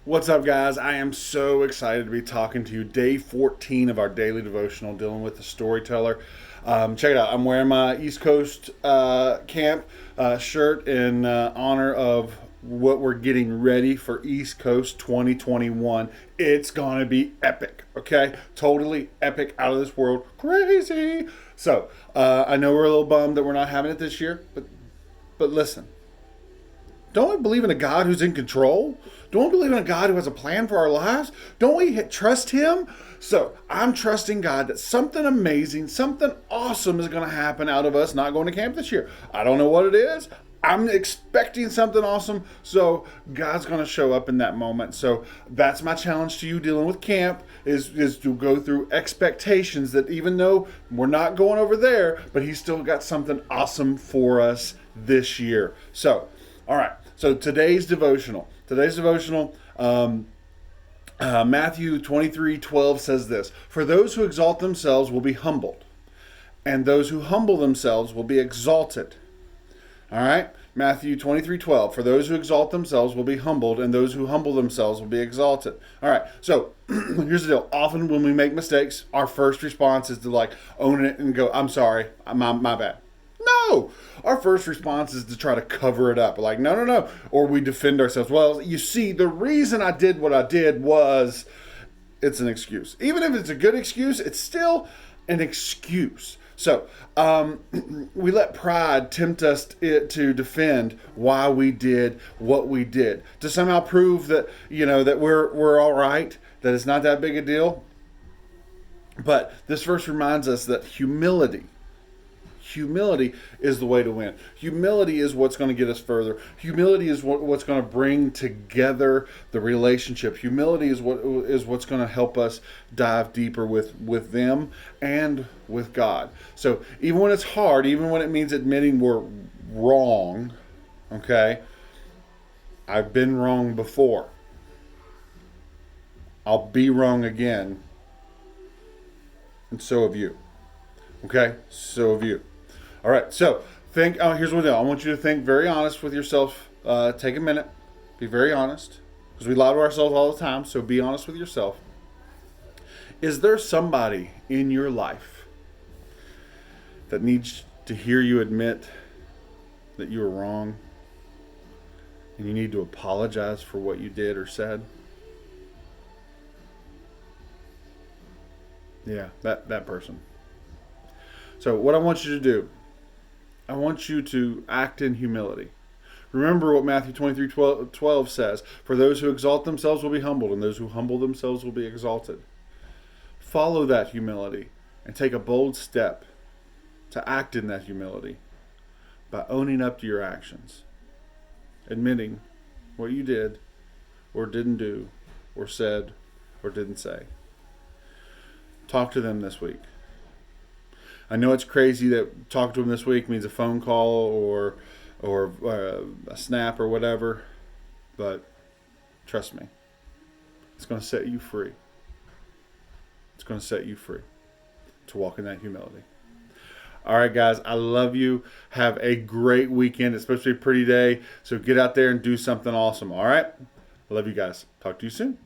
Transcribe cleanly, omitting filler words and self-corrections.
What's up, guys? I am so excited to be talking to you. Day 14 of our daily devotional dealing with the Storyteller. Check it out. I'm wearing my East Coast camp shirt in honor of what we're getting ready for East Coast 2021. It's going to be epic, okay? Totally epic, out of this world, crazy. So, I know we're a little bummed that we're not having it this year, but listen. Don't we believe in a God who's in control? Don't we believe in a God who has a plan for our lives? Don't we trust Him? So I'm trusting God that something amazing, something awesome is going to happen out of us not going to camp this year. I don't know what it is. I'm expecting something awesome. So God's going to show up in that moment. So that's my challenge to you dealing with camp is to go through expectations that even though we're not going over there, but He's still got something awesome for us this year. So, all right. So today's devotional, Matthew 23:12 says this: "For those who exalt themselves will be humbled, and those who humble themselves will be exalted." All right, Matthew 23:12. "For those who exalt themselves will be humbled, and those who humble themselves will be exalted." All right, so here's the deal. Often when we make mistakes, our first response is to own it and go, "I'm sorry, my bad." No, our first response is to try to cover it up. No. Or we defend ourselves. Well, you see, the reason I did what I did was, it's an excuse. Even if it's a good excuse, it's still an excuse. So we let pride tempt us to defend why we did what we did, to somehow prove that, that we're all right, that it's not that big a deal. But this verse reminds us that humility is the way to win. Humility is what's going to get us further. Humility is what's going to bring together the relationship. Humility is what's going to help us dive deeper with them and with God. So even when it's hard, even when it means admitting we're wrong, okay? I've been wrong before. I'll be wrong again. And so have you. Okay? So have you. All right, so here's what I do. I want you to think very honest with yourself. Take a minute. Be very honest. Because we lie to ourselves all the time, so be honest with yourself. Is there somebody in your life that needs to hear you admit that you were wrong and you need to apologize for what you did or said? Yeah, that person. So what I want you to do, I want you to act in humility. Remember what Matthew 23:12 says: "For those who exalt themselves will be humbled, and those who humble themselves will be exalted." Follow that humility and take a bold step to act in that humility by owning up to your actions, admitting what you did or didn't do or said or didn't say. Talk to them this week. I know it's crazy that talk to them this week means a phone call or a snap or whatever, but trust me, it's going to set you free. It's going to set you free to walk in that humility. All right, guys, I love you. Have a great weekend, especially a pretty day. So get out there and do something awesome. All right? I love you guys. Talk to you soon.